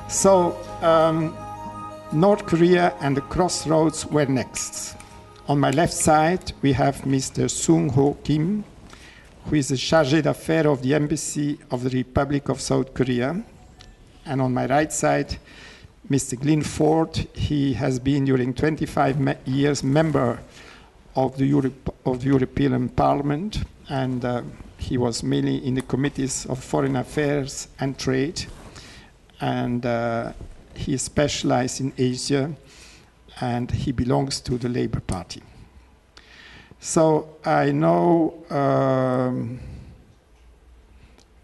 So, North Korea and the Crossroads were next. On my left side, we have Mr. Seung-ho Kim, who is the Chargé d'Affaires of the Embassy of the Republic of South Korea. And on my right side, Mr. Glyn Ford. He has been during 25 years member of the European Parliament, and he was mainly in the committees of foreign affairs and trade. And he specialized in Asia, and he belongs to the Labour Party. So I now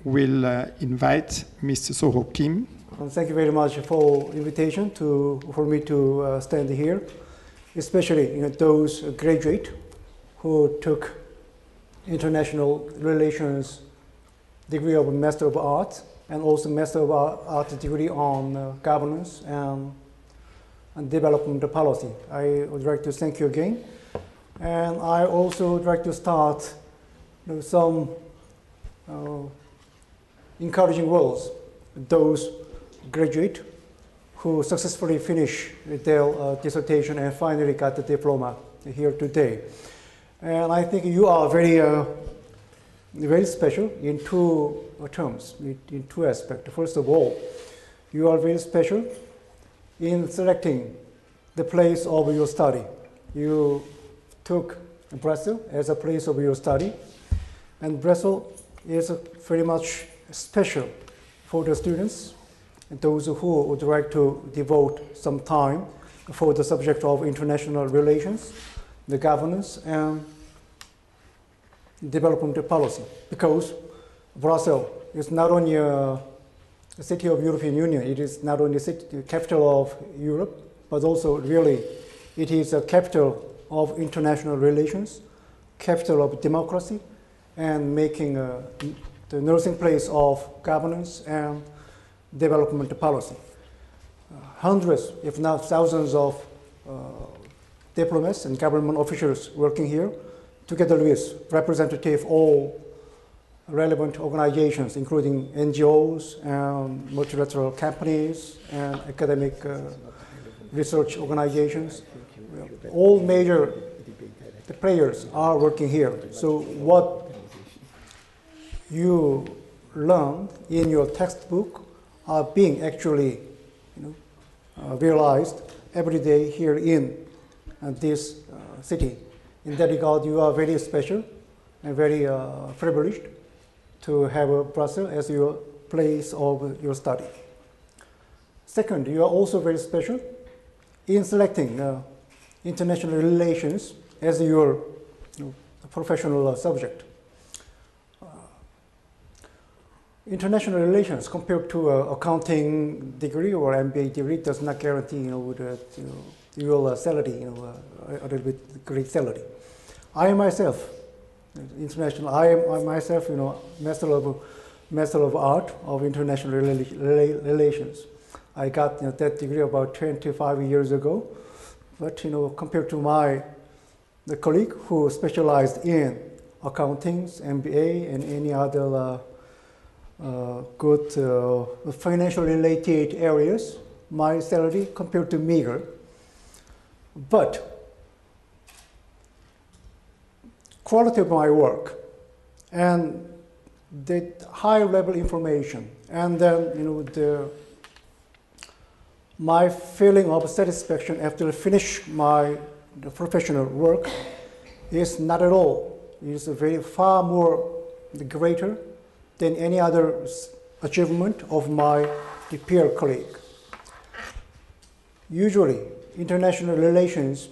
will invite Mr. Seung-ho Kim. Thank you very much for the invitation for me to stand here, especially those graduates who took international relations degree of Master of Arts and also Master of Arts degree on governance and development policy. I would like to thank you again. And I also would like to start some encouraging words. Those graduates who successfully finished their dissertation and finally got the diploma here today. And I think you are very special in two terms, in two aspects. First of all, you are very special in selecting the place of your study. You took Brussels as a place of your study, and Brussels is very much special for the students and those who would like to devote some time for the subject of international relations, the governance, and development policy. Because Brussels is not only a city of European Union, it is not only the capital of Europe, but also really it is a capital of international relations, capital of democracy, and making the nursing place of governance and development policy. Hundreds, if not thousands of diplomats and government officials working here, together with representatives of all relevant organizations, including NGOs and multilateral companies and academic research organizations. All major players are working here. So what you learned in your textbook are being actually realized every day here in this city. In that regard, you are very special and very privileged to have Brussels as your place of your study. Second, you are also very special in selecting international relations as your professional subject. International relations compared to an accounting degree or MBA degree does not guarantee your salary, a little bit great salary. I myself, Master of Art of International Relations. I got that degree about 25 years ago. But compared to the colleague who specialized in accounting, MBA, and any other good financial related areas, my salary compared to meager. But quality of my work and the high level information, and then my feeling of satisfaction after I finish the professional work is not at all. It is far more greater than any other achievement of my peer colleague. Usually, international relations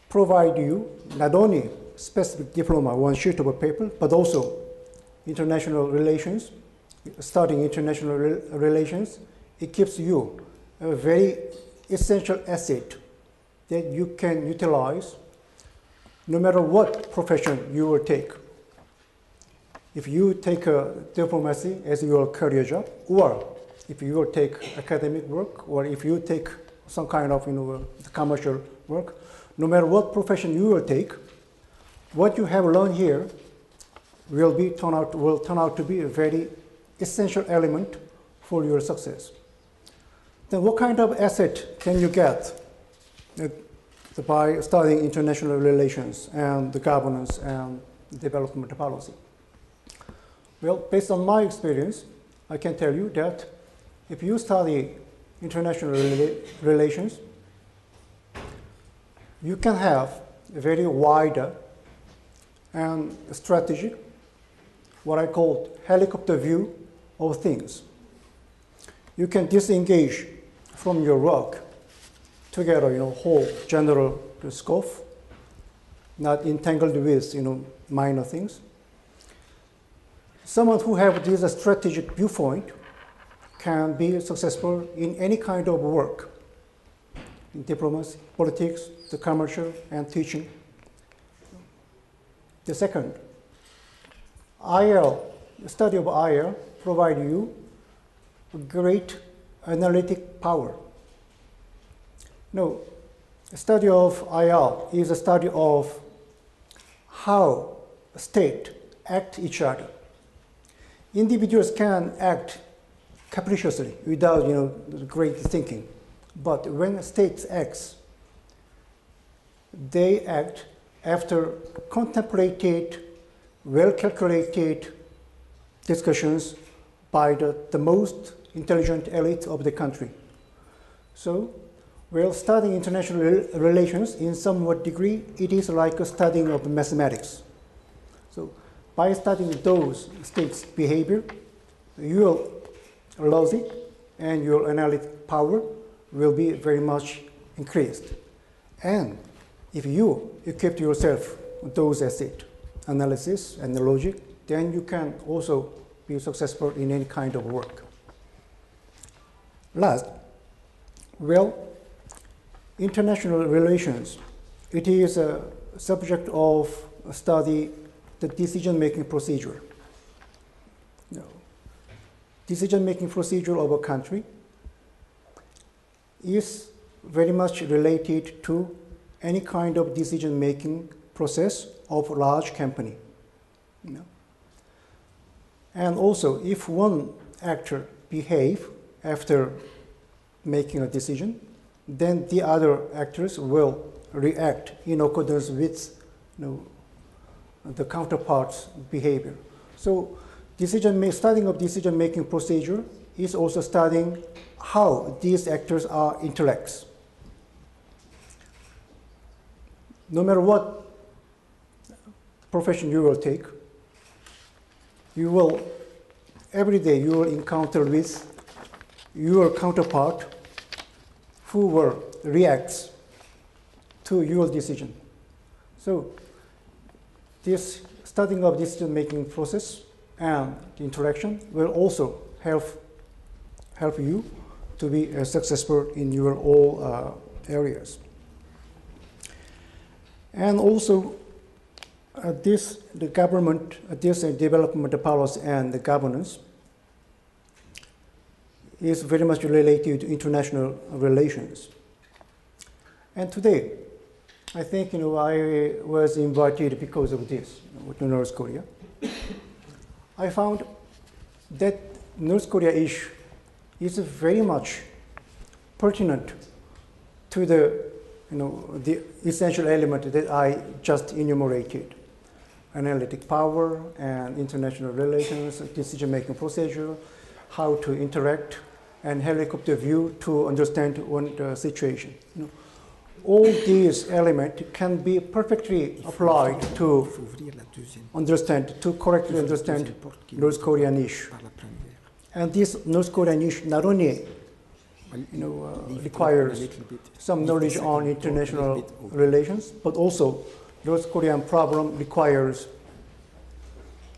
provide you not only specific diploma, one sheet of a paper, but also international relations. Studying international relations, it gives you a very essential asset that you can utilize no matter what profession you will take. If you take diplomacy as your career job, or if you will take academic work or if you take some kind of commercial work, no matter what profession you will take, what you have learned here will turn out to be a very essential element for your success. Then what kind of asset can you get by studying international relations and the governance and development policy? Well, based on my experience, I can tell you that if you study international relations, you can have a very wide and strategic, what I call helicopter view of things. You can disengage from your work to get a whole general scope, not entangled with minor things. Someone who has this strategic viewpoint can be successful in any kind of work, in diplomacy, politics, the commercial, and teaching. The second, IL, the study of IL provides you great analytic power. No, the study of IL is a study of how states act each other. Individuals can act capriciously without great thinking, but when states act, they act after contemplated, well-calculated discussions by the most intelligent elite of the country. So, while studying international relations in somewhat degree, it is like a studying of mathematics. So, by studying those states' behavior, your logic and your analytic power will be very much increased. And if you equip yourself with those assets, analysis and the logic, then you can also be successful in any kind of work. Last, well, international relations, it is a subject of study, the decision-making procedure. Decision-making procedure of a country is very much related to any kind of decision-making process of a large company. And also, if one actor behaves after making a decision, then the other actors will react in accordance with the counterpart's behavior. So, studying of decision-making procedure is also studying how these actors are intellects. No matter what profession you will take, every day you will encounter with your counterpart who will react to your decision. So this studying of decision-making process and the interaction will also help you to be successful in your all areas. And also, the government, development policy and the governance is very much related to international relations. And today, I think I was invited because of this to North Korea. I found that North Korea issue is very much pertinent to the essential element that I just enumerated: analytic power and international relations, decision-making procedure, how to interact, and helicopter view to understand one situation. All these elements can be perfectly applied to correctly understand North Korean issue. And this North Korean issue not only requires some knowledge on international relations, but also North Korean problem requires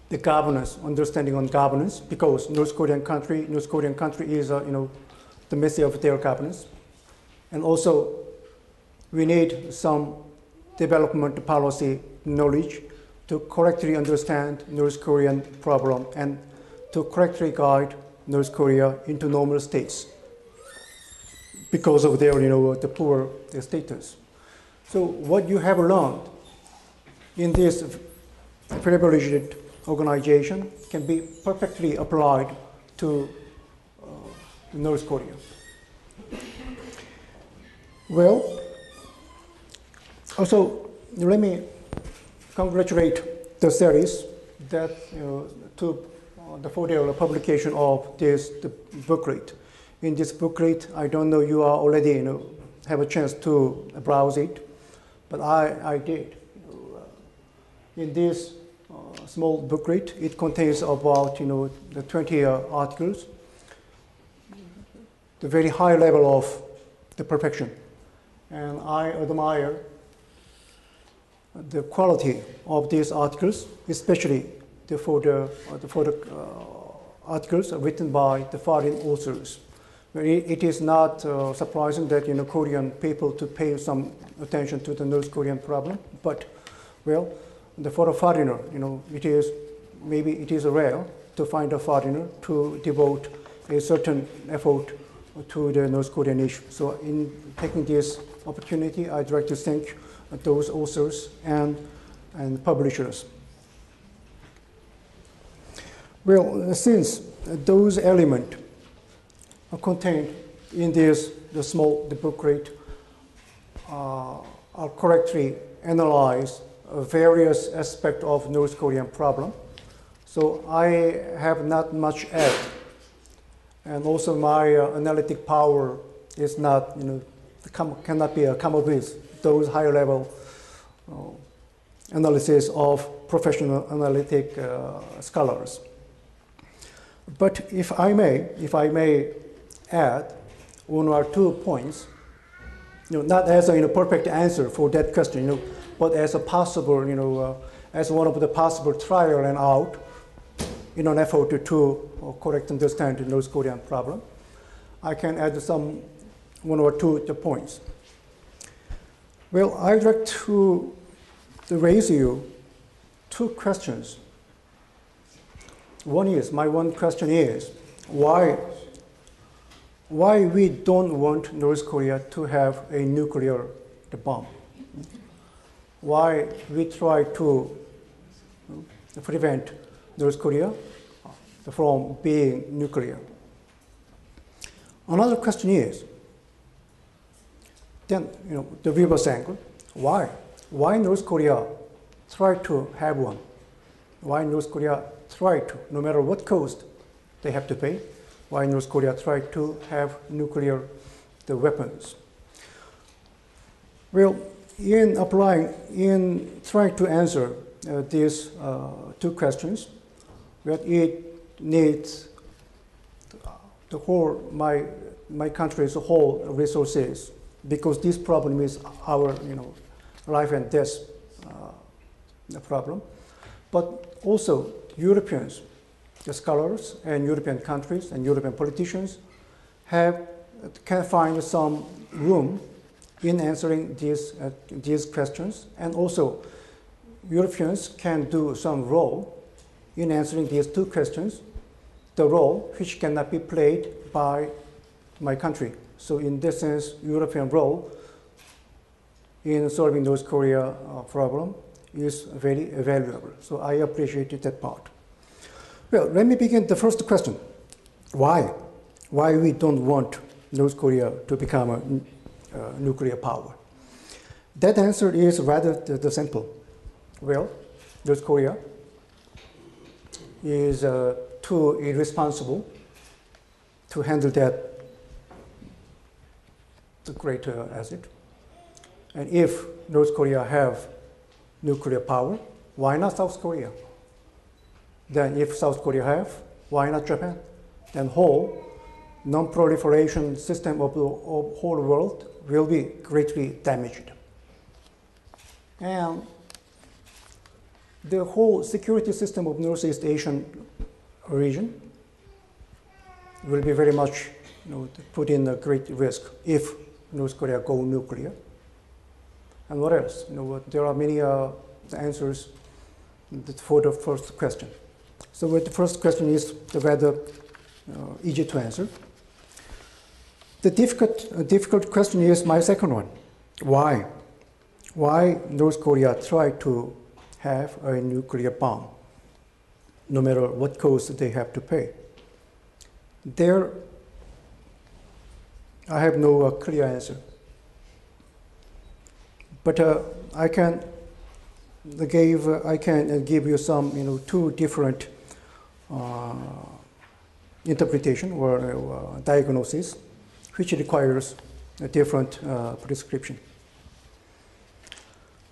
the governance, understanding on governance, because North Korean country is the messy of their governance. And also we need some development policy knowledge to correctly understand North Korean problem and to correctly guide North Korea into normal states because of their, the poor status. So what you have learned in this privileged organization can be perfectly applied to North Korea. Well, also let me congratulate the CERIS that for their publication of the booklet. In this booklet, I don't know you are already have a chance to browse it, but I did. In this small booklet, it contains about the 20 articles, the very high level of the perfection, and I admire the quality of these articles, especially for the articles written by the foreign authors. It is not surprising that Korean people to pay some attention to the North Korean problem, but well, for a foreigner, maybe it is rare to find a foreigner to devote a certain effort to the North Korean issue. So in taking this opportunity, I'd like to thank those authors and publishers. Well, since those elements are contained in the booklet are correctly analyzed various aspects of North Korean problem, so I have not much add, and also my analytic power is not, cannot be come up with those higher level analysis of professional analytic scholars. But if I may add one or two points, not as a perfect answer for that question, but as a possible, as one of the possible trial and out in an effort to correct understand the North Korean problem, I can add one or two points. Well, I'd like to raise you two questions. My one question is, why we don't want North Korea to have a nuclear bomb? Why we try to prevent North Korea from being nuclear? Another question is, then, the reverse angle, why? Why North Korea try to have one? Why North Korea try to, no matter what cost they have to pay, why North Korea try to have nuclear weapons? Well, in trying to answer these two questions, that it needs the whole, my country's whole resources, because this problem is our, life and death problem. But also Europeans, the scholars and European countries and European politicians can find some room in answering these questions, and also Europeans can do some role in answering these two questions, the role which cannot be played by my country. So in this sense, European role in solving North Korea problem is very valuable. So I appreciated that part. Well, let me begin the first question. Why? Why we don't want North Korea to become a nuclear power? That answer is rather simple. Well, North Korea is too irresponsible to handle that the great asset. And if North Korea have nuclear power, why not South Korea? Then if South Korea have, why not Japan? Then whole non-proliferation system of the whole world will be greatly damaged. And the whole security system of Northeast Asian region will be very much put in a great risk if North Korea go nuclear. And what else? There are many answers for the first question. So the first question is whether easy to answer. The difficult question is my second one. Why? Why North Korea tried to have a nuclear bomb, no matter what cost they have to pay? There, I have no clear answer. But I can give you some, two different interpretation or diagnosis, which requires a different prescription.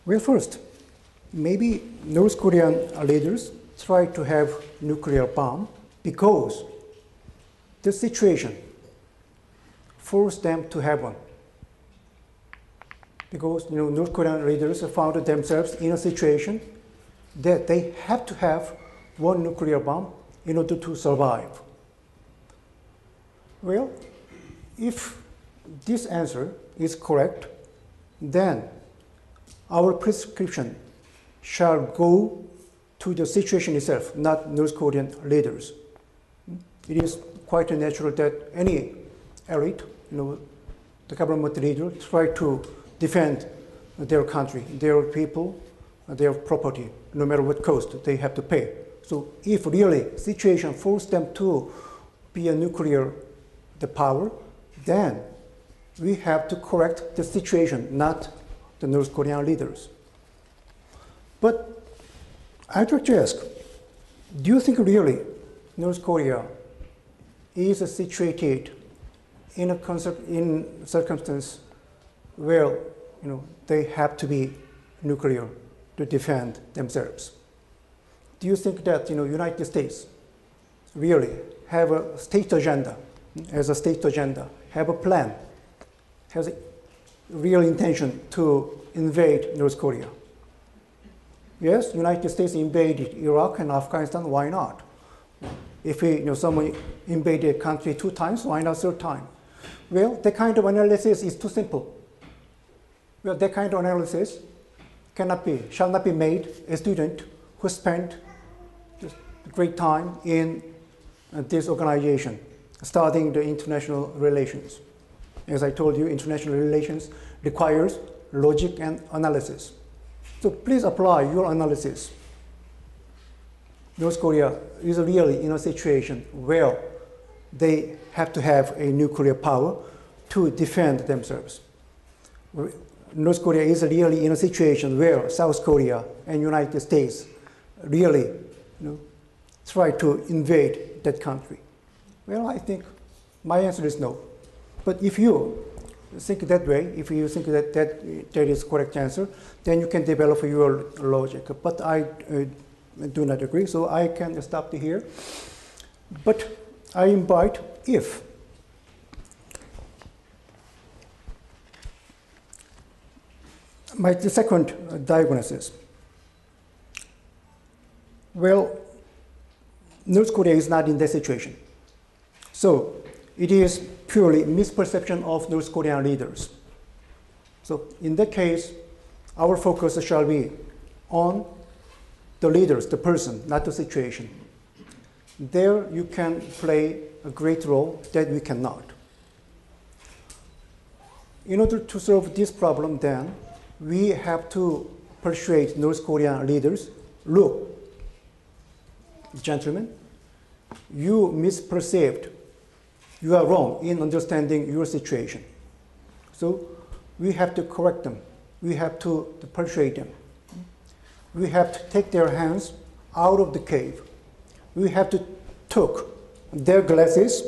Well, first, maybe North Korean leaders try to have nuclear bomb because the situation forced them to have one. Because North Korean leaders found themselves in a situation that they have to have one nuclear bomb in order to survive. Well, if this answer is correct, then our prescription shall go to the situation itself, not North Korean leaders. It is quite natural that any elite, the government leader, try to defend their country, their people, their property, no matter what cost they have to pay. So if really situation forced them to be a nuclear power, then we have to correct the situation, not the North Korean leaders. But I'd like to ask, do you think really North Korea is situated in a circumstance where they have to be nuclear to defend themselves? Do you think that United States really have a state agenda, have a plan, has a real intention to invade North Korea? Yes, United States invaded Iraq and Afghanistan. Why not? If someone invaded a country 2 times, why not 3rd time? Well, that kind of analysis is too simple. Well, that kind of analysis shall not be made a student who spent great time in this organization, studying the international relations. As I told you, international relations requires logic and analysis. So please apply your analysis. North Korea is really in a situation where they have to have a nuclear power to defend themselves. North Korea is really in a situation where South Korea and United States really try to invade that country. Well, I think my answer is no. But if you think that way, if you think that is correct answer, then you can develop your logic. But I do not agree, so I can stop here. But I invite, if the second diagnosis. Well, North Korea is not in that situation. So it is purely misperception of North Korean leaders. So in that case, our focus shall be on the leaders, the person, not the situation. There you can play a great role that we cannot. In order to solve this problem, then, we have to persuade North Korean leaders, look, gentlemen, you misperceived. You are wrong in understanding your situation. So we have to correct them. We have to persuade them. We have to take their hands out of the cave. We have to take their glasses,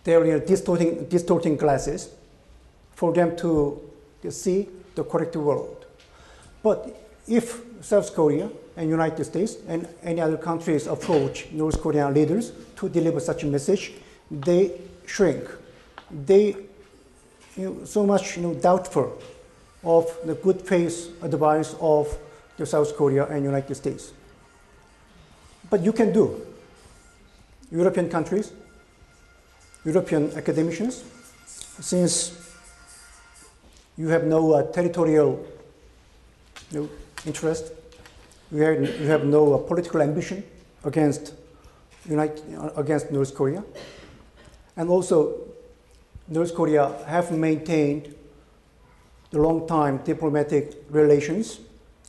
their distorting glasses, for them to see the correct world. But if South Korea and United States and any other countries approach North Korean leaders to deliver such a message, they shrink. They so much doubtful of the good faith advice of the South Korea and United States. But you can do. European countries, European academicians, since you have no territorial interest, you have no political ambition against unite against North Korea. And also, North Korea have maintained the long-time diplomatic relations,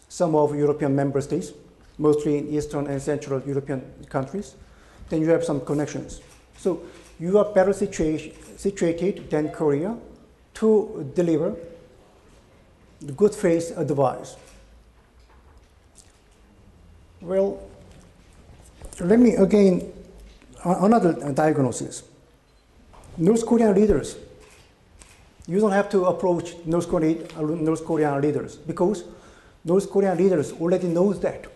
some of European member states, mostly in Eastern and Central European countries. Then you have some connections. So you are better situated than Korea to deliver the good faith advice. Well, let me again, another diagnosis. North Korean leaders, you don't have to approach North Korean leaders because North Korean leaders already know that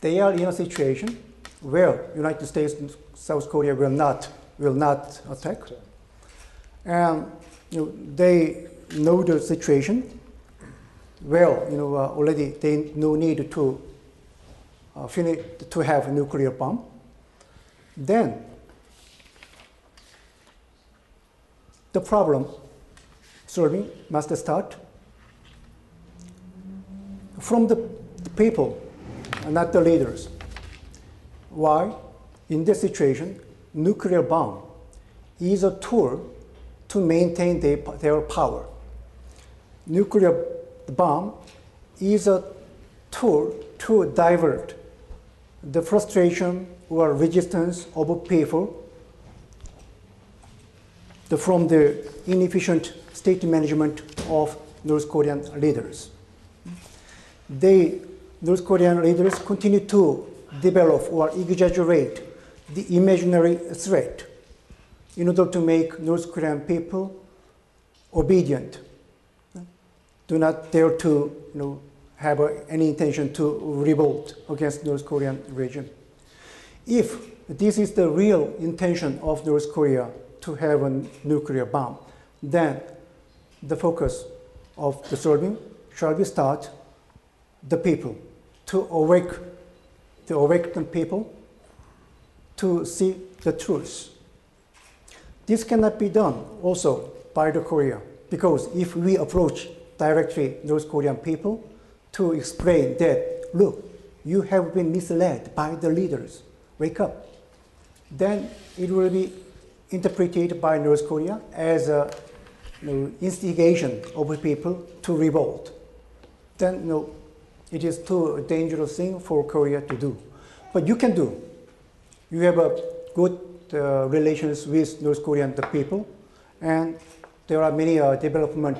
they are in a situation where United States and South Korea will not attack. And they know the situation well. Already they no need to have a nuclear bomb. Then the problem solving must start from the people, not the leaders. Why? In this situation, nuclear bomb is a tool to maintain their power. Nuclear bomb is a tool to divert the frustration or resistance of people from the inefficient state management of North Korean leaders. North Korean leaders continue to develop or exaggerate the imaginary threat in order to make North Korean people obedient. Do not dare to have any intention to revolt against North Korean regime. If this is the real intention of North Korea to have a nuclear bomb, then the focus of the solving shall be start the people, to awaken people to see the truth. This cannot be done also by the Korea, because if we approach directly North Korean people to explain that, look, you have been misled by the leaders, wake up, then it will be interpreted by North Korea as an instigation of people to revolt. Then it is too dangerous thing for Korea to do. But you can do. You have a good relations with North Korean people, and there are many development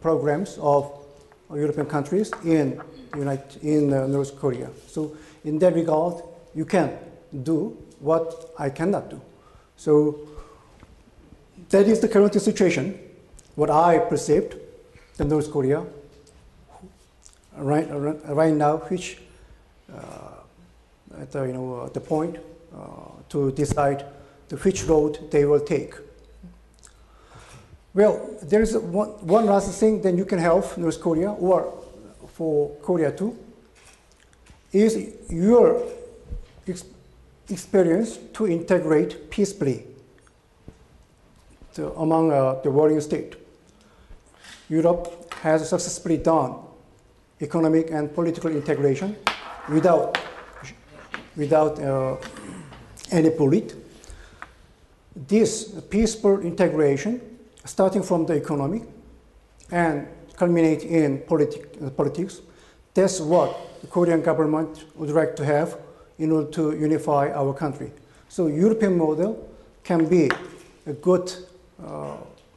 programs of European countries in North Korea. So in that regard, you can do what I cannot do. So that is the current situation, what I perceived in North Korea right now, which at the point to decide which road they will take. Well, there is one last thing that you can help North Korea, or for Korea too, is your experience to integrate peacefully among the warring state. Europe has successfully done economic and political integration without any bullet. This peaceful integration, starting from the economy and culminate in politics, that's what the Korean government would like to have in order to unify our country. So European model can be a good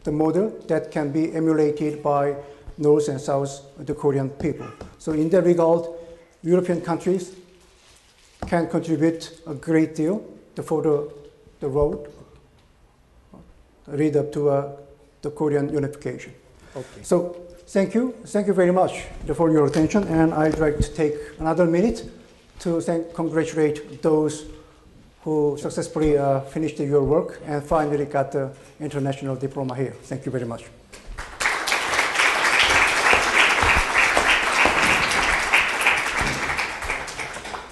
the model that can be emulated by North and South the Korean people. So in that regard, European countries can contribute a great deal for the road lead up to the Korean unification. Okay. So thank you very much for your attention, and I'd like to take another minute to congratulate those who successfully finished your work and finally got the international diploma here. Thank you very much.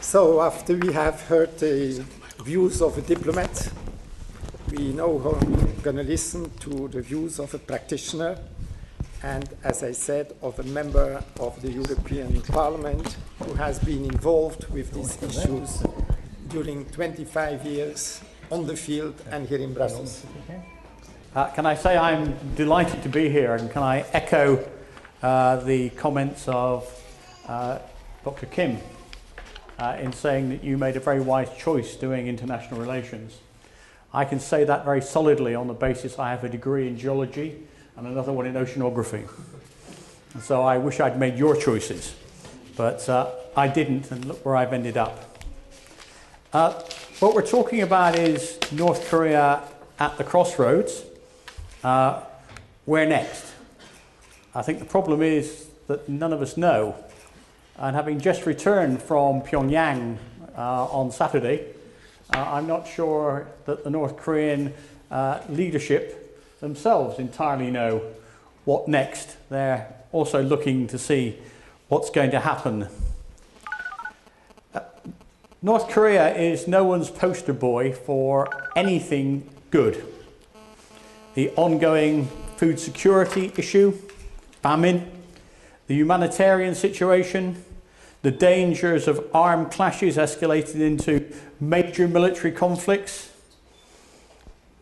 So after we have heard the views of a diplomat, we now are going to listen to the views of a practitioner and, as I said, of a member of the European Parliament who has been involved with these issues during 25 years on the field and here in Brussels. Can I say I'm delighted to be here, and can I echo the comments of Dr. Kim in saying that you made a very wise choice doing international relations. I can say that very solidly on the basis I have a degree in geology and another one in oceanography. So I wish I'd made your choices, but I didn't, and look where I've ended up. What we're talking about is North Korea at the crossroads. Where next? I think the problem is that none of us know. And having just returned from Pyongyang on Saturday, I'm not sure that the North Korean leadership themselves entirely know what next. They're also looking to see what's going to happen. North Korea is no one's poster boy for anything good. The ongoing food security issue, famine, the humanitarian situation, the dangers of armed clashes escalating into major military conflicts.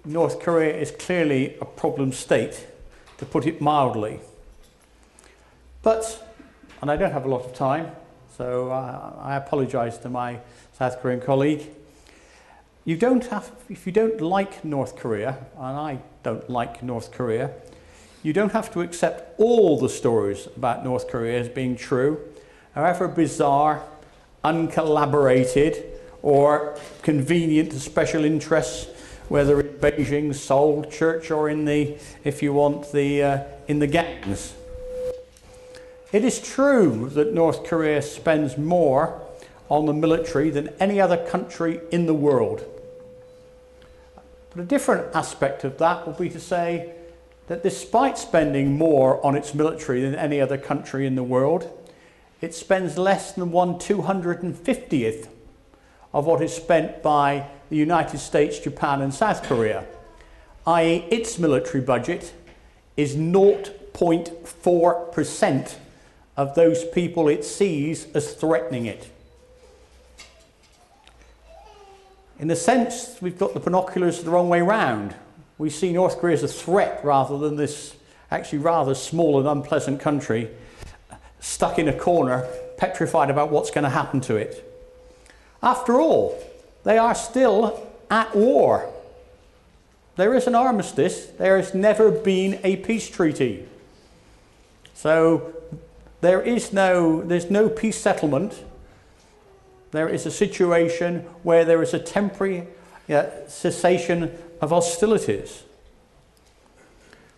North Korea is clearly a problem state, to put it mildly. But, and I don't have a lot of time, so I apologise to my South Korean colleague. You don't have, if you don't like North Korea, and I don't like North Korea, you don't have to accept all the stories about North Korea as being true, however bizarre, uncollaborated, or convenient to special interests, whether in Beijing, Seoul, Church, or in the, if you want, in the gangs. It is true that North Korea spends more on the military than any other country in the world. But a different aspect of that will be to say that despite spending more on its military than any other country in the world, it spends less than 1/250th of what is spent by the United States, Japan and South Korea, i.e. its military budget is 0.4% of those people it sees as threatening it. In a sense, we've got the binoculars the wrong way round. We see North Korea as a threat rather than this actually rather small and unpleasant country stuck in a corner, petrified about what's going to happen to it. After all, they are still at war. There is an armistice. There has never been a peace treaty. So there's no peace settlement. There is a situation where there is a temporary cessation of hostilities.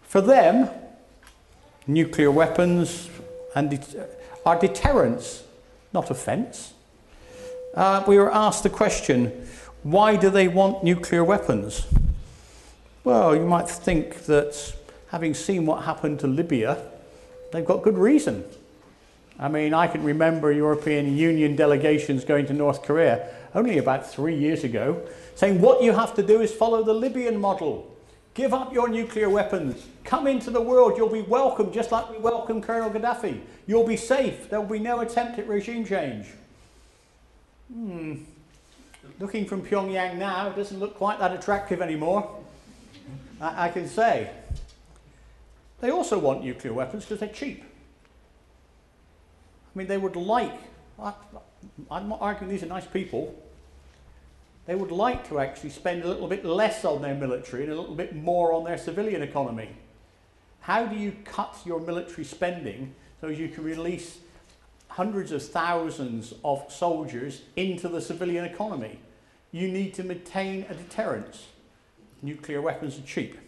For them, nuclear weapons are deterrents, not offence. We were asked the question, why do they want nuclear weapons? Well, you might think that having seen what happened to Libya, they've got good reason. I mean, I can remember European Union delegations going to North Korea only about 3 years ago, saying what you have to do is follow the Libyan model. Give up your nuclear weapons. Come into the world. You'll be welcome, just like we welcome Colonel Gaddafi. You'll be safe. There will be no attempt at regime change. Looking from Pyongyang now, it doesn't look quite that attractive anymore, I can say. They also want nuclear weapons because they're cheap. I mean, they would like, I'm not arguing these are nice people, they would like to actually spend a little bit less on their military and a little bit more on their civilian economy. How do you cut your military spending so you can release hundreds of thousands of soldiers into the civilian economy? You need to maintain a deterrence. Nuclear weapons are cheap.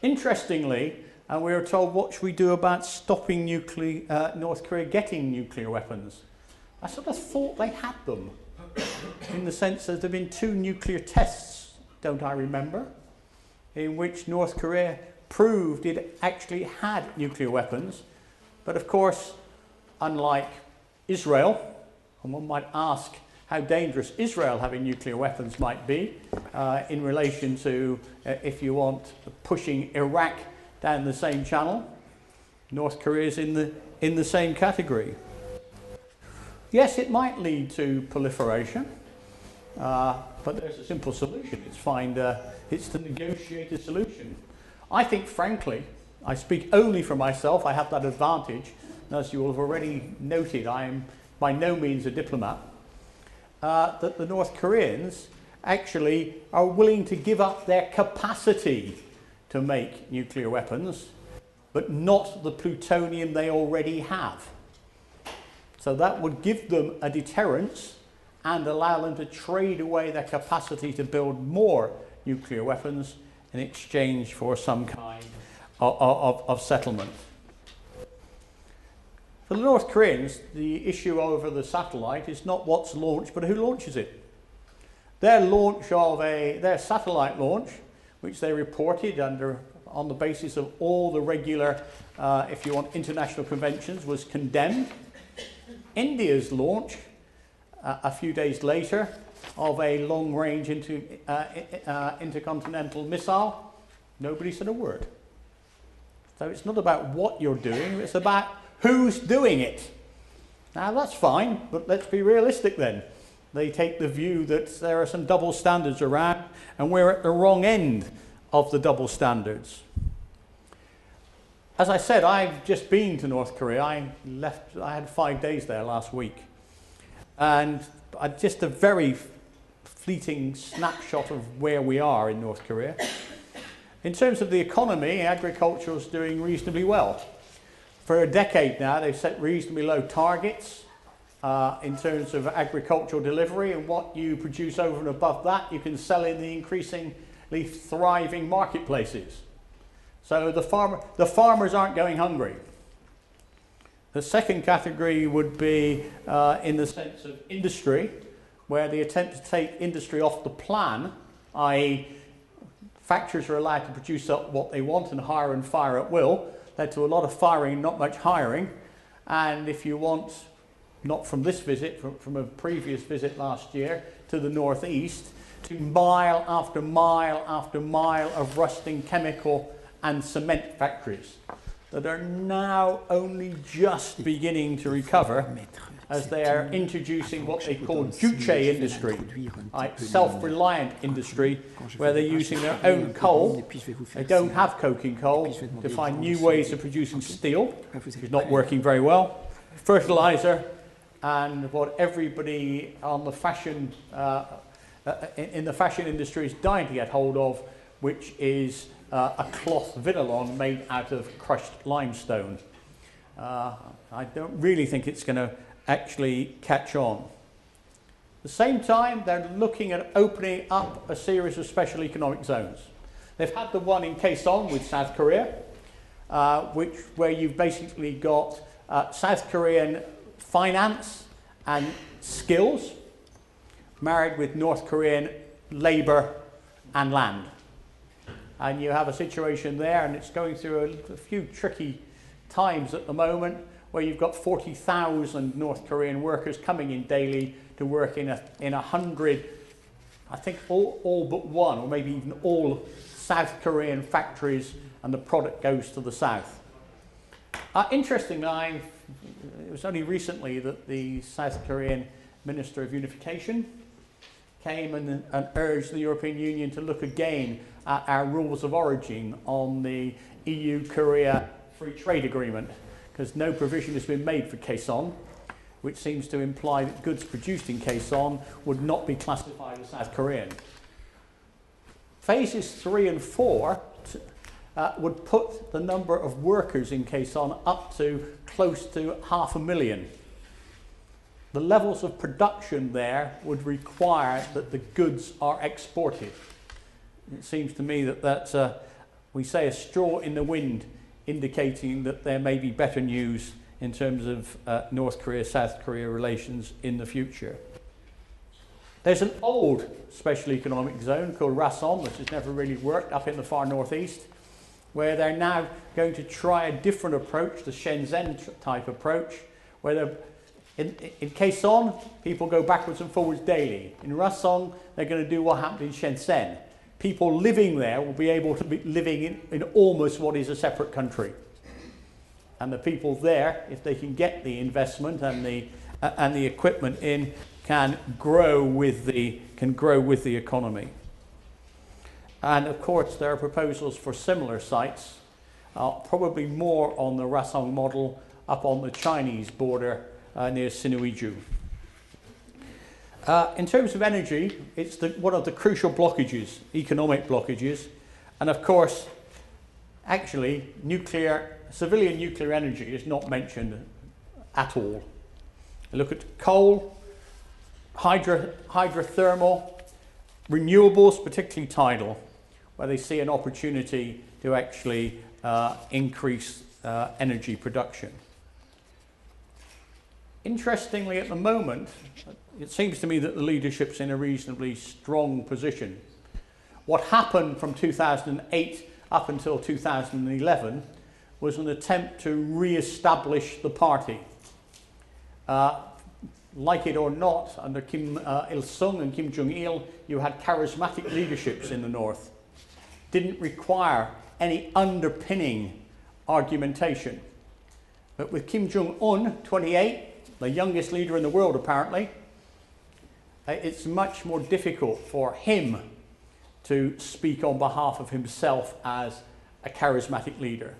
Interestingly, and we were told, what should we do about stopping North Korea getting nuclear weapons? I sort of thought they had them, in the sense that there have been 2 nuclear tests, don't I remember, in which North Korea proved it actually had nuclear weapons. But of course, unlike Israel, and one might ask how dangerous Israel having nuclear weapons might be in relation to, if you want, pushing Iraq down the same channel. North Korea is in the same category. Yes, it might lead to proliferation. But there's a simple solution. It's to negotiate a solution. I think, frankly, I speak only for myself. I have that advantage. And as you will have already noted, I am by no means a diplomat. That the North Koreans actually are willing to give up their capacity to make nuclear weapons, but not the plutonium they already have. So that would give them a deterrence and allow them to trade away their capacity to build more nuclear weapons in exchange for some kind of settlement. For the North Koreans, the issue over the satellite is not what's launched, but who launches it. Their launch of their satellite launch, which they reported on the basis of all the regular, if you want, international conventions, was condemned. India's launch, a few days later, of a long-range intercontinental missile, nobody said a word. So it's not about what you're doing, it's about who's doing it. Now that's fine, but let's be realistic then. They take the view that there are some double standards around and we're at the wrong end of the double standards. As I said, I've just been to North Korea. I had 5 days there last week. And just a very fleeting snapshot of where we are in North Korea. In terms of the economy, agriculture is doing reasonably well. For a decade now, they've set reasonably low targets in terms of agricultural delivery, and what you produce over and above that, you can sell in the increasingly thriving marketplaces. So the farmers aren't going hungry. The second category would be in the sense of industry, where the attempt to take industry off the plan, i.e. factories are allowed to produce what they want and hire and fire at will, led to a lot of firing and not much hiring. And if you want, not from this visit, from a previous visit last year to the northeast, to mile after mile after mile of rusting chemical and cement factories that are now only just beginning to recover as they are introducing what they call juche industry, like self-reliant industry, where they're using their own coal. They don't have coking coal to find new ways of producing steel, which is not working very well, fertilizer, and what everybody on the fashion in the fashion industry is dying to get hold of, which is a cloth vinylon made out of crushed limestone. I don't really think it's going to actually catch on. At the same time, they're looking at opening up a series of special economic zones. They've had the one in Kaesong with South Korea, where you've basically got South Korean finance and skills married with North Korean labour and land. And you have a situation there, and it's going through a few tricky times at the moment, where you've got 40,000 North Korean workers coming in daily to work in 100, I think all but one, or maybe even all South Korean factories, and the product goes to the south. Interestingly, it was only recently that the South Korean Minister of Unification came and urged the European Union to look again at our rules of origin on the EU-Korea Free Trade Agreement, because no provision has been made for Kaesong, which seems to imply that goods produced in Kaesong would not be classified as South Korean. Phases 3 and 4 would put the number of workers in Kaesong up to close to 500,000. The levels of production there would require that the goods are exported. It seems to me that that's, we say, a straw in the wind, indicating that there may be better news in terms of North Korea-South Korea relations in the future. There's an old special economic zone called Rason, which has never really worked, up in the far northeast, where they're now going to try a different approach, the Shenzhen type approach, where they're in Kaesong, people go backwards and forwards daily. In Rason, they're going to do what happened in Shenzhen. People living there will be able to be living in almost what is a separate country. And the people there, if they can get the investment and the equipment in, can grow with the economy. And of course, there are proposals for similar sites, probably more on the Rasong model up on the Chinese border near Sinuiju. In terms of energy, it's one of the crucial blockages, economic blockages, and of course, actually, civilian nuclear energy is not mentioned at all. Look at coal, hydrothermal, renewables, particularly tidal, where they see an opportunity to actually increase energy production. Interestingly, at the moment, it seems to me that the leadership's in a reasonably strong position. What happened from 2008 up until 2011 was an attempt to re-establish the party. Like it or not, under Kim Il-sung and Kim Jong-il, you had charismatic leaderships in the north. Didn't require any underpinning argumentation. But with Kim Jong-un, 28, the youngest leader in the world apparently, it's much more difficult for him to speak on behalf of himself as a charismatic leader.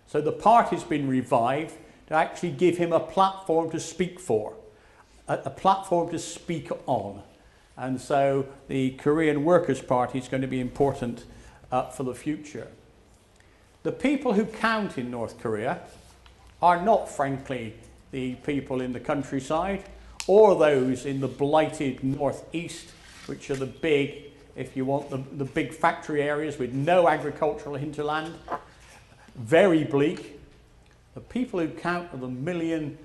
So the party's been revived to actually give him a platform to speak for, a platform to speak on. And so the Korean Workers' Party is going to be important for the future. The people who count in North Korea are not, frankly, the people in the countryside or those in the blighted northeast, which are the big, if you want, the big factory areas with no agricultural hinterland, very bleak. The people who count are the 1 million+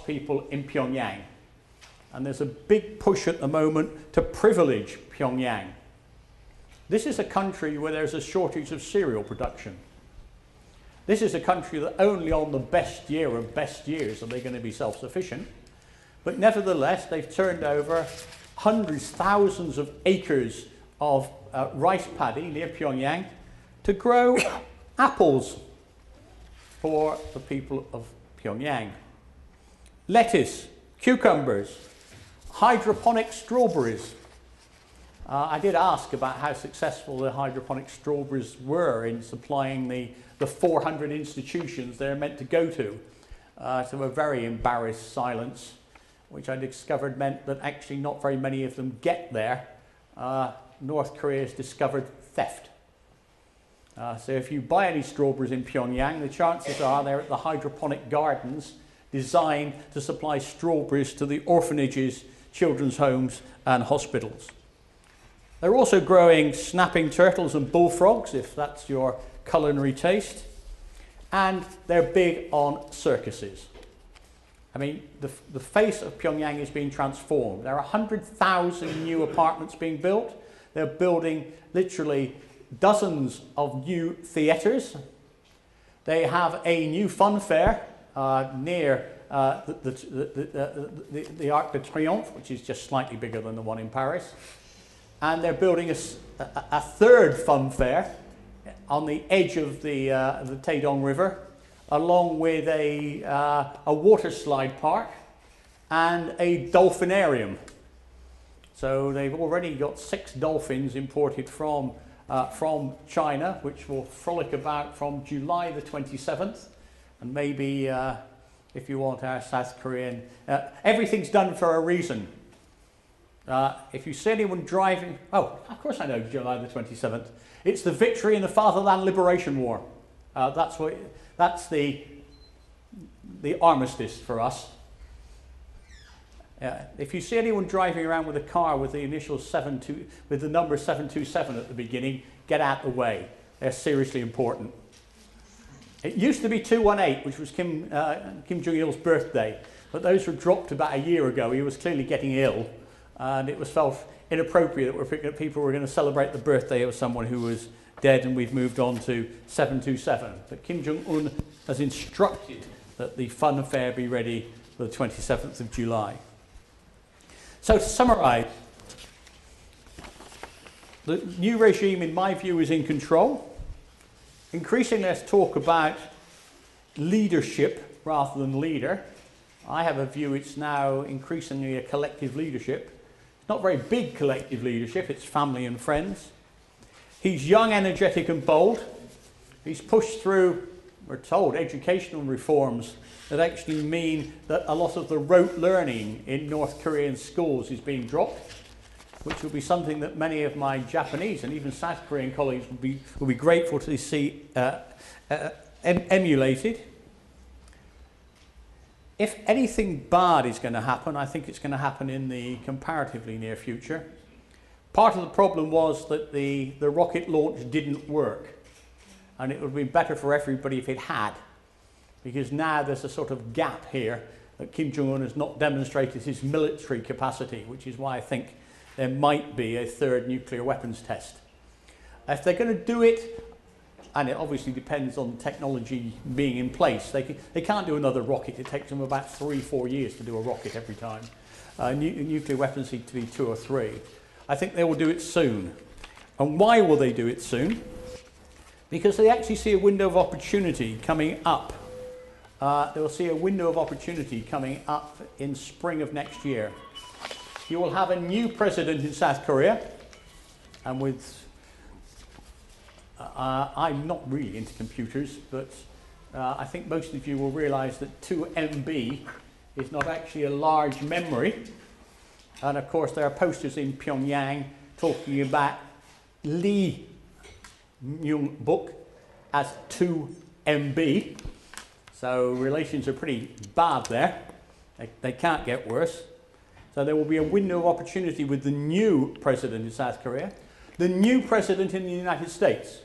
people in Pyongyang. And there's a big push at the moment to privilege Pyongyang. This is a country where there's a shortage of cereal production. This is a country that only on the best year of best years are they going to be self-sufficient. But nevertheless, they've turned over hundreds, thousands of acres of rice paddy near Pyongyang to grow apples for the people of Pyongyang. Lettuce, cucumbers, hydroponic strawberries. I did ask about how successful the hydroponic strawberries were in supplying the 400 institutions they're meant to go to. So a very embarrassed silence, which I discovered meant that actually not very many of them get there. North Korea has discovered theft. So if you buy any strawberries in Pyongyang, the chances are they're at the hydroponic gardens designed to supply strawberries to the orphanages, children's homes and hospitals. They're also growing snapping turtles and bullfrogs, if that's your culinary taste. And they're big on circuses. I mean, the face of Pyongyang is being transformed. There are 100,000 new apartments being built. They're building literally dozens of new theatres. They have a new fun fair near the Arc de Triomphe, which is just slightly bigger than the one in Paris. And they're building a third fun fair on the edge of the Taedong River, along with a water slide park and a dolphinarium. So they've already got 6 dolphins imported from China, which will frolic about from July the 27th. And maybe, if you want our South Korean, everything's done for a reason. If you see anyone driving, oh, of course I know July the 27th. It's the victory in the Fatherland Liberation War. That's the armistice for us. If you see anyone driving around with a car with the initial with the number 727 at the beginning, get out the way. They're seriously important. It used to be 218, which was Kim Jong-il's birthday, but those were dropped about a year ago. He was clearly getting ill, and it was felt inappropriate that people were going to celebrate the birthday of someone who was dead, and we've moved on to 727. But Kim Jong-un has instructed that the fun fair be ready for the 27th of July. So to summarise, the new regime, in my view, is in control. Increasingly, let's talk about leadership rather than leader. I have a view it's now increasingly a collective leadership. It's not very big collective leadership, it's family and friends. He's young, energetic and bold. He's pushed through, we're told, educational reforms that actually mean that a lot of the rote learning in North Korean schools is being dropped, which will be something that many of my Japanese and even South Korean colleagues will be grateful to see emulated. If anything bad is going to happen, I think it's going to happen in the comparatively near future. Part of the problem was that the rocket launch didn't work, and it would have been better for everybody if it had, because now there's a sort of gap here that Kim Jong-un has not demonstrated his military capacity, which is why I think there might be a third nuclear weapons test. If they're going to do it, and it obviously depends on technology being in place, they can't do another rocket. It takes them about 3-4 years to do a rocket every time. Nuclear weapons need to be 2 or 3. I think they will do it soon. And why will they do it soon? Because they actually see a window of opportunity coming up. They will see a window of opportunity coming up in spring of next year. You will have a new president in South Korea, and with I'm not really into computers, but I think most of you will realise that 2 MB is not actually a large memory. And of course there are posters in Pyongyang talking about Lee Myung-buk as 2 MB. So relations are pretty bad there. They can't get worse. So there will be a window of opportunity with the new president in South Korea, the new president in the United States.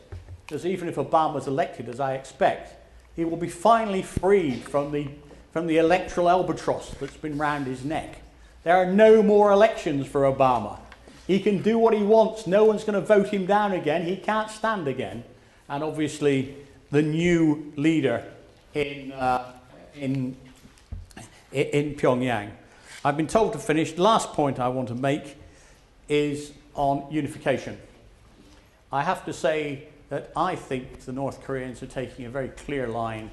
Because even if Obama's elected, as I expect, he will be finally freed from the electoral albatross that's been round his neck. There are no more elections for Obama. He can do what he wants. No one's going to vote him down again. He can't stand again. And obviously, the new leader in Pyongyang. I've been told to finish. Last point I want to make is on unification. I have to say that I think the North Koreans are taking a very clear line.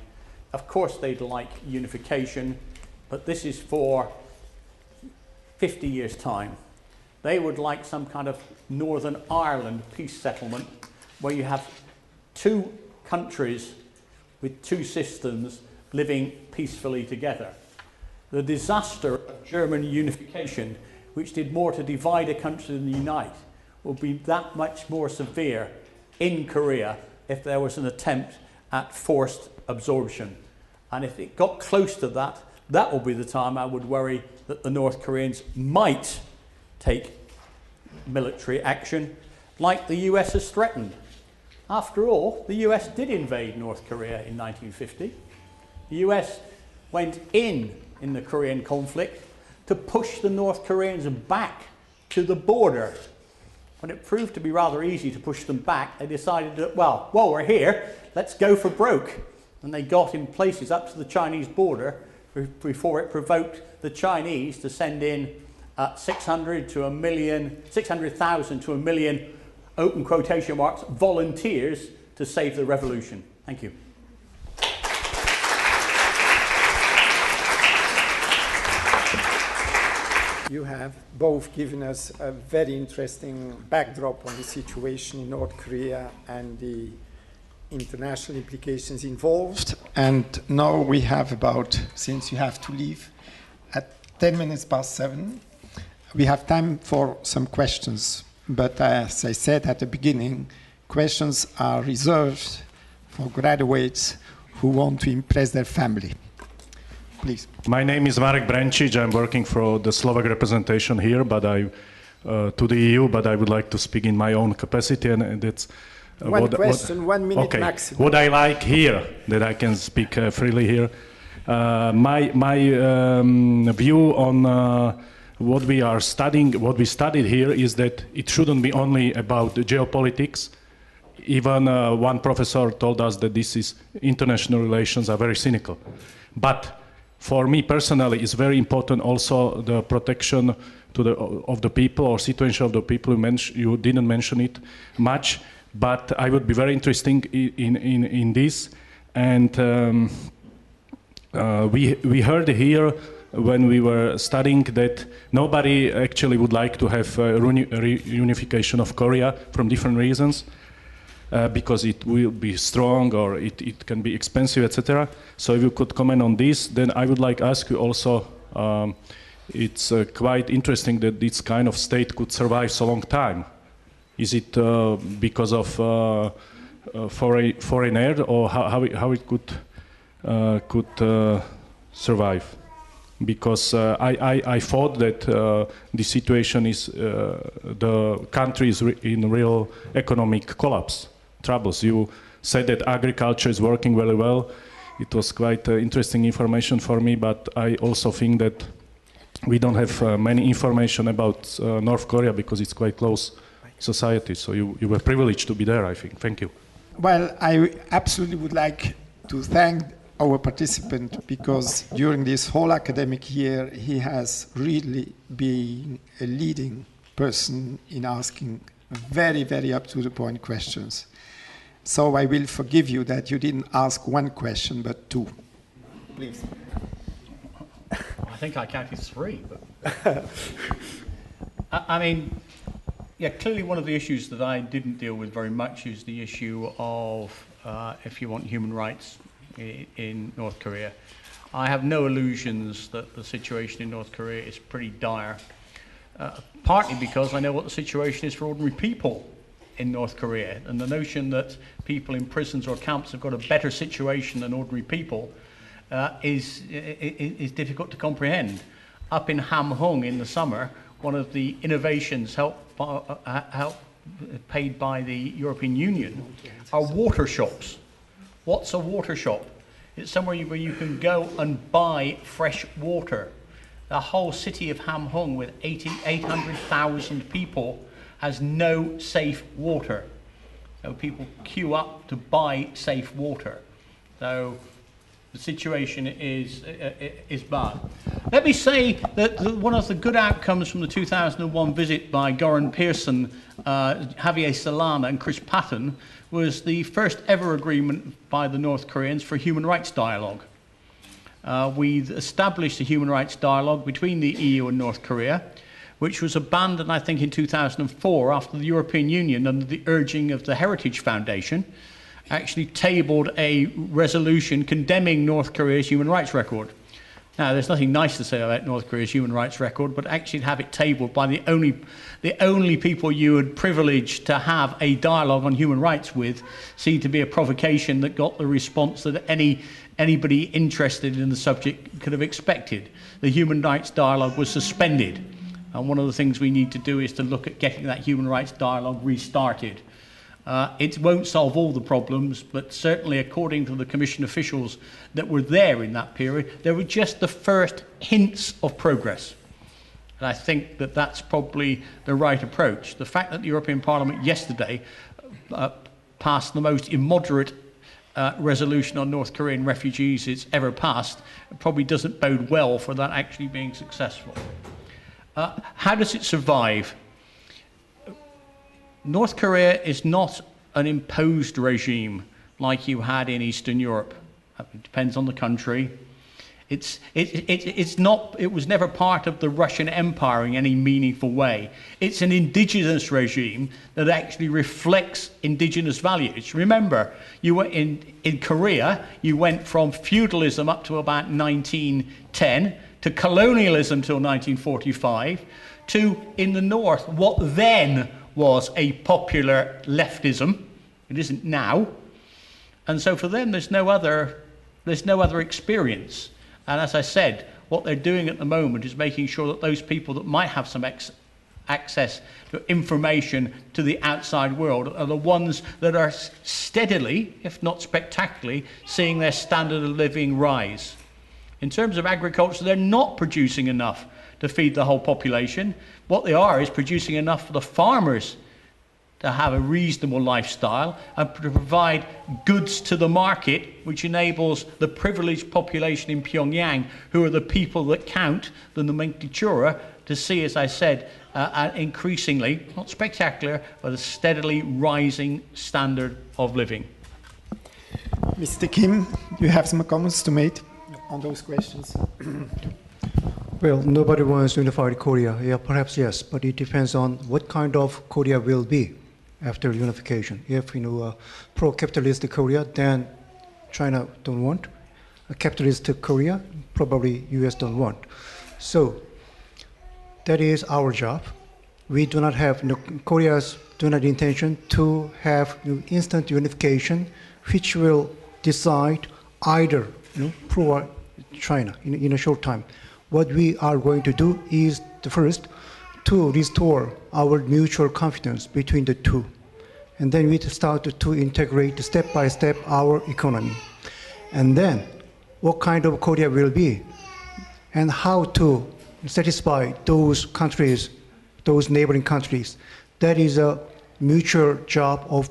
Of course they'd like unification, but this is for 50 years' time. They would like some kind of Northern Ireland peace settlement where you have 2 countries with 2 systems living peacefully together. The disaster of German unification, which did more to divide a country than unite, will be that much more severe in Korea if there was an attempt at forced absorption. And if it got close to that, that will be the time I would worry that the North Koreans might take military action like the US has threatened. After all, the US did invade North Korea in 1950. The US went in the Korean conflict to push the North Koreans back to the border. When it proved to be rather easy to push them back, they decided that, well, while we're here, let's go for broke. And they got in places up to the Chinese border before it provoked the Chinese to send in 600,000 to 1 million, open quotation marks, volunteers to save the revolution. Thank you. You have both given us a very interesting backdrop on the situation in North Korea and the international implications involved. And now we have about, since you have to leave at 10 minutes past 7, we have time for some questions. But as I said at the beginning, questions are reserved for graduates who want to impress their family. Please. My name is Marek Brančić. I'm working for the Slovak representation here, but to the EU, but I would like to speak in my own capacity, and that's one question, 1 minute okay. maximum. What I like here, that I can speak freely here, my view on what we are studying, what we studied here, is that it shouldn't be only about the geopolitics. Even one professor told us that this is international relations are very cynical, but for me personally, it's very important also the protection of the people or situation of the people. You didn't mention it much, but I would be very interested in this. And we heard here when we were studying that nobody actually would like to have reunification of Korea from different reasons, because it will be strong or it can be expensive, etc. So if you could comment on this, then I would like to ask you also, it's quite interesting that this kind of state could survive so long time. Is it because of foreign aid, or how it could survive? Because I thought that the situation is, the country is in real economic collapse, troubles. You said that agriculture is working very well. It was quite interesting information for me, but I also think that we don't have many information about North Korea because it's quite close society. So you were privileged to be there, I think. Thank you. Well, I absolutely would like to thank our participant, because during this whole academic year, he has really been a leading person in asking very, very up-to-the-point questions. So I will forgive you that you didn't ask one question, but two. Please. I think I counted three. But I mean, yeah, clearly one of the issues that I didn't deal with very much is the issue of, if you want, human rights in North Korea. I have no illusions that the situation in North Korea is pretty dire, partly because I know what the situation is for ordinary people in North Korea, and the notion that people in prisons or camps have got a better situation than ordinary people is difficult to comprehend. Up in Hamhung in the summer, one of the innovations paid by the European Union are water shops. What's a water shop? It's somewhere where you can go and buy fresh water. The whole city of Hamhung, with 800,000 people, has no safe water. So people queue up to buy safe water. So the situation is bad. Let me say that one of the good outcomes from the 2001 visit by Goran Pearson, Javier Solana and Chris Patton was the first ever agreement by the North Koreans for human rights dialogue. We established a human rights dialogue between the EU and North Korea, which was abandoned, I think, in 2004 after the European Union, under the urging of the Heritage Foundation, actually tabled a resolution condemning North Korea's human rights record. Now, there's nothing nice to say about North Korea's human rights record, but actually have it tabled by the only people you would privilege to have a dialogue on human rights with seemed to be a provocation that got the response that anybody interested in the subject could have expected. The human rights dialogue was suspended, and one of the things we need to do is to look at getting that human rights dialogue restarted. It won't solve all the problems, but certainly according to the Commission officials that were there in that period, there were just the first hints of progress. And I think that that's probably the right approach. The fact that the European Parliament yesterday passed the most immoderate resolution on North Korean refugees it's ever passed probably doesn't bode well for that actually being successful. How does it survive? North Korea is not an imposed regime like you had in Eastern Europe. It depends on the country. It was never part of the Russian Empire in any meaningful way. It's an indigenous regime that actually reflects indigenous values. Remember, you were in Korea, you went from feudalism up to about 1910, to colonialism till 1945, to, in the north, what then was a popular leftism. It isn't now. And so for them, there's no other experience. And as I said, what they're doing at the moment is making sure that those people that might have some access to information to the outside world are the ones that are steadily, if not spectacularly, seeing their standard of living rise. In terms of agriculture, they're not producing enough to feed the whole population. What they are is producing enough for the farmers to have a reasonable lifestyle and to provide goods to the market, which enables the privileged population in Pyongyang, who are the people that count, the nomenclatura, to see, as I said, an increasingly, not spectacular, but a steadily rising standard of living. Mr. Kim, you have some comments to make on those questions? Well, nobody wants unified Korea. Yeah, perhaps yes, but it depends on what kind of Korea will be after unification. If pro-capitalist Korea, then China don't want. A capitalist Korea, probably US don't want. So that is our job. We do not have, Korea's do not intention to have instant unification, which will decide either pro or China in a short time. What we are going to do is the first to restore our mutual confidence between the two. And then we start to integrate step by step our economy. And then what kind of Korea will be and how to satisfy those countries, those neighboring countries. That is a mutual job of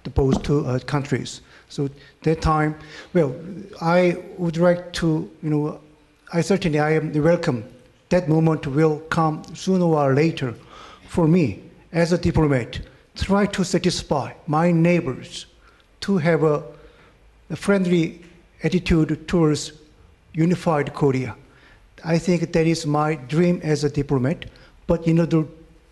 the both two countries. So that time, well, I would like to, I am welcome. That moment will come sooner or later. For me, as a diplomat, try to satisfy my neighbors to have a friendly attitude towards unified Korea. I think that is my dream as a diplomat. But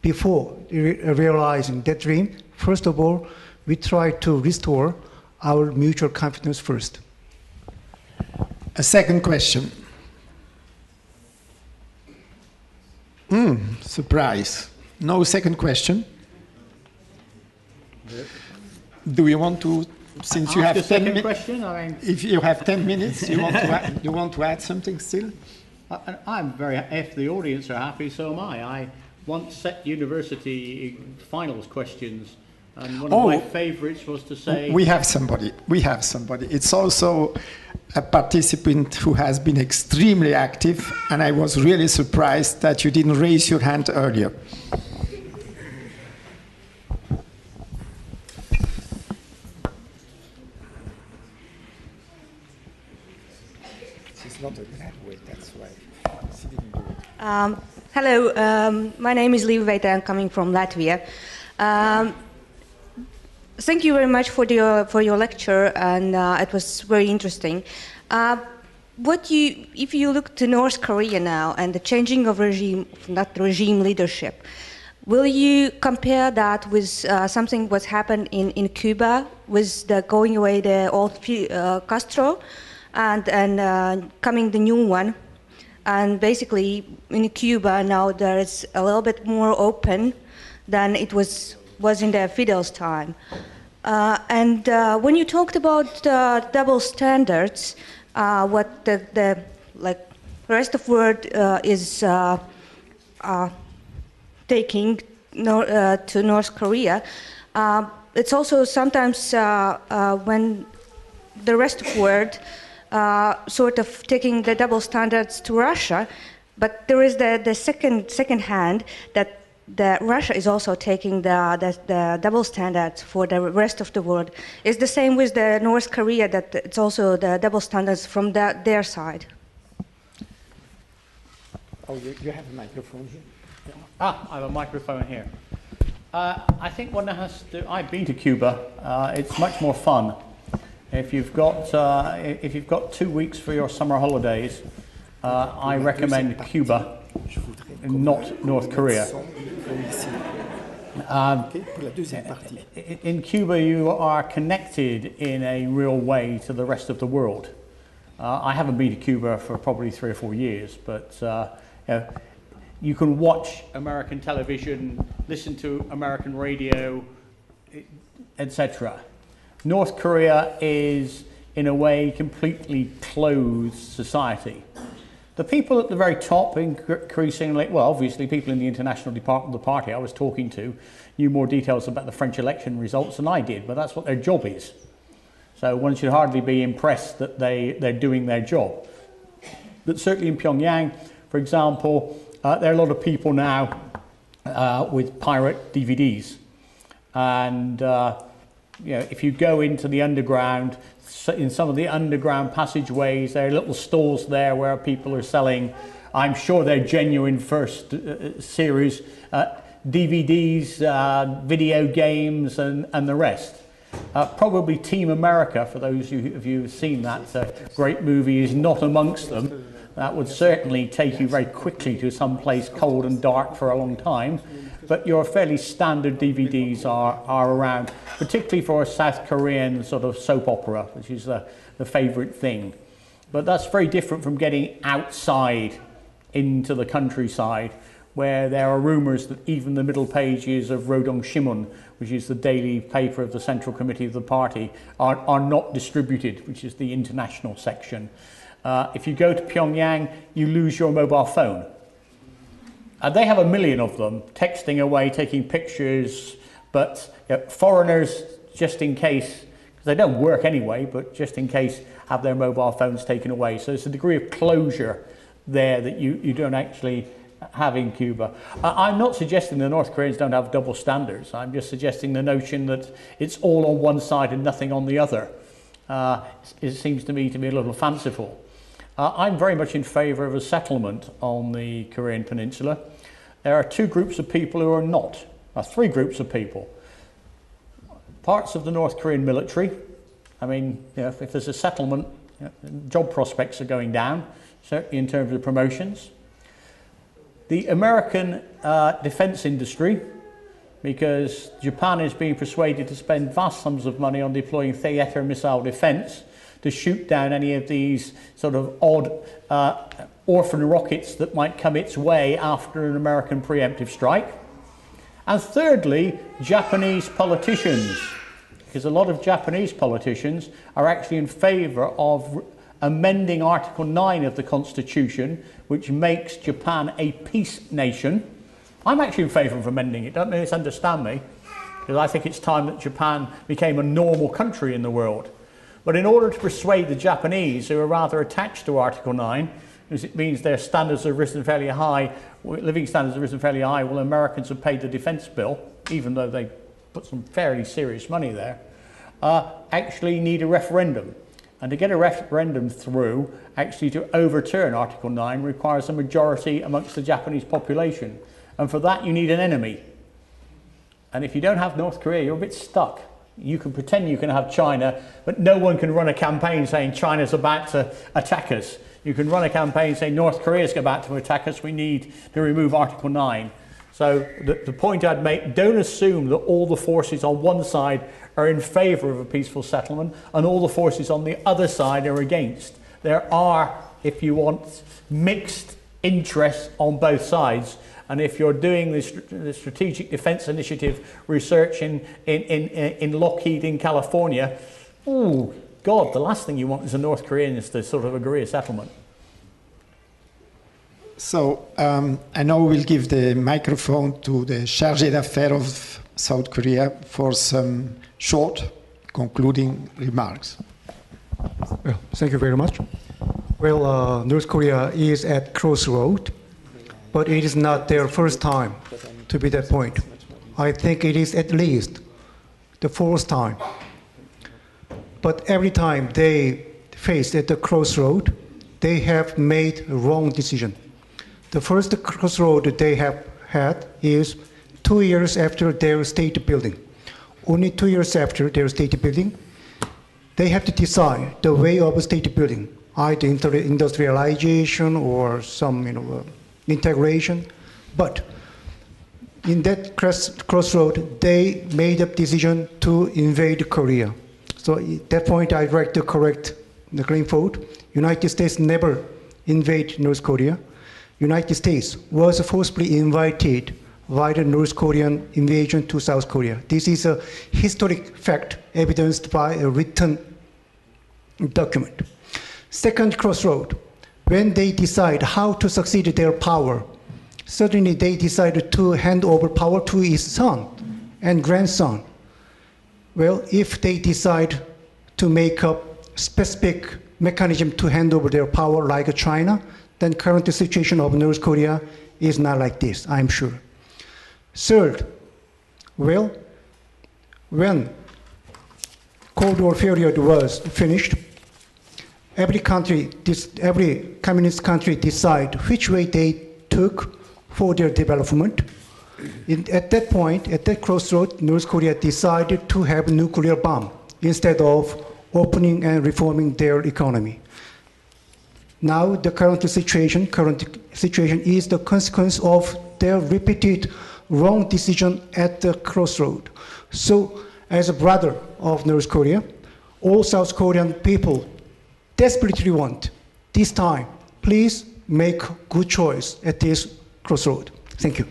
before realizing that dream, first of all, we try to restore our mutual confidence first. A second question. Surprise. No second question. Do you want to, since you have 10 minutes, if you have 10 minutes, you want to add something still? I'm very, if the audience are happy, so am I. I once set university finals questions, and one of my favorites was to say... We have somebody. It's also a participant who has been extremely active, and I was really surprised that you didn't raise your hand earlier. She's not a graduate, that's why she didn't do it. Hello, my name is Liv Veita, I'm coming from Latvia. Thank you very much for your lecture, and it was very interesting. If you look to North Korea now and the changing of regime, not regime leadership, will you compare that with something what happened in Cuba with the going away the old Castro and coming the new one? And basically, in Cuba now there is a little bit more open than it was in the Fidel's time. And when you talked about double standards, what the rest of the world is taking to North Korea, it's also sometimes when the rest of the world sort of taking the double standards to Russia, but there is the second hand that Russia is also taking the double standards for the rest of the world. It's the same with the North Korea, that it's also the double standards from their side. Oh, you have a microphone here? I have a microphone here. I think one has to. I've been to Cuba. It's much more fun. If you've got 2 weeks for your summer holidays, I recommend Cuba, not North Korea. In Cuba, you are connected in a real way to the rest of the world. I haven't been to Cuba for probably 3 or 4 years, but you can watch American television, listen to American radio, etc. North Korea is, in a way, completely closed society. The people at the very top, increasingly, well, obviously people in the international department of the party I was talking to knew more details about the French election results than I did, but that's what their job is. So one should hardly be impressed that they're doing their job. But certainly in Pyongyang, for example, there are a lot of people now with pirate DVDs. And if you go into the underground, in some of the underground passageways, there are little stalls there where people are selling, I'm sure they're genuine first series, DVDs, video games, and the rest. Probably Team America, for those of you who've seen that great movie, is not amongst them. That would certainly take you very quickly to some place cold and dark for a long time. But your fairly standard DVDs are around, particularly for a South Korean sort of soap opera, which is the favourite thing. But that's very different from getting outside into the countryside, where there are rumours that even the middle pages of Rodong Shimun, which is the daily paper of the Central Committee of the party, are not distributed, which is the international section. If you go to Pyongyang, you lose your mobile phone. They have 1 million of them, texting away, taking pictures, but foreigners, just in case, because they don't work anyway, but just in case, have their mobile phones taken away. So there's a degree of closure there that you don't actually have in Cuba. I'm not suggesting the North Koreans don't have double standards. I'm just suggesting the notion that it's all on one side and nothing on the other. It seems to me to be a little fanciful. I'm very much in favour of a settlement on the Korean Peninsula. There are two groups of people who are not. Three groups of people. Parts of the North Korean military. I mean, if there's a settlement, job prospects are going down, certainly in terms of promotions. The American defence industry, because Japan is being persuaded to spend vast sums of money on deploying theatre missile defence to shoot down any of these sort of odd orphan rockets that might come its way after an American preemptive strike. And thirdly, Japanese politicians, because a lot of Japanese politicians are actually in favour of amending Article 9 of the Constitution, which makes Japan a peace nation. I'm actually in favour of amending it, don't misunderstand me, because I think it's time that Japan became a normal country in the world. But in order to persuade the Japanese, who are rather attached to Article 9, because it means their standards have risen fairly high, living standards have risen fairly high, well, Americans have paid the defence bill, even though they put some fairly serious money there, actually need a referendum. And to get a referendum through, actually to overturn Article 9, requires a majority amongst the Japanese population. And for that, you need an enemy. And if you don't have North Korea, you're a bit stuck. You can pretend you can have China, but no one can run a campaign saying China's about to attack us. You can run a campaign saying North Korea's about to attack us, we need to remove Article 9. So the point I'd make, don't assume that all the forces on one side are in favour of a peaceful settlement and all the forces on the other side are against. There are, if you want, mixed interests on both sides. And if you're doing the Strategic Defence Initiative research in Lockheed in California, oh God, the last thing you want as a North Korean is to sort of agree a settlement. So I now will give the microphone to the Chargé d'Affaires of South Korea for some short concluding remarks. Well, thank you very much. Well, North Korea is at Crossroad, but it is not their first time to be that point. I think it is at least the fourth time. But every time they face at the crossroad, they have made a wrong decision. The first crossroad they have had is 2 years after their state building. Only 2 years after their state building, they have to decide the way of state building, either industrialization or some integration. But in that crossroad, they made a decision to invade Korea. So at that point, I'd like to correct the Glyn vote. United States never invade North Korea. United States was forcibly invited by the North Korean invasion to South Korea. This is a historic fact evidenced by a written document. Second crossroad, when they decide how to succeed their power, suddenly they decided to hand over power to his son and grandson. Well, if they decide to make a specific mechanism to hand over their power like China, then current situation of North Korea is not like this, I'm sure. Third, well, when Cold War period was finished, every communist country decide which way they took for their development. At that point, at that crossroad, North Korea decided to have a nuclear bomb instead of opening and reforming their economy. Now the current situation is the consequence of their repeated wrong decision at the crossroad. So, as a brother of North Korea, all South Korean people desperately want this time, please make good choice at this crossroad. Thank you.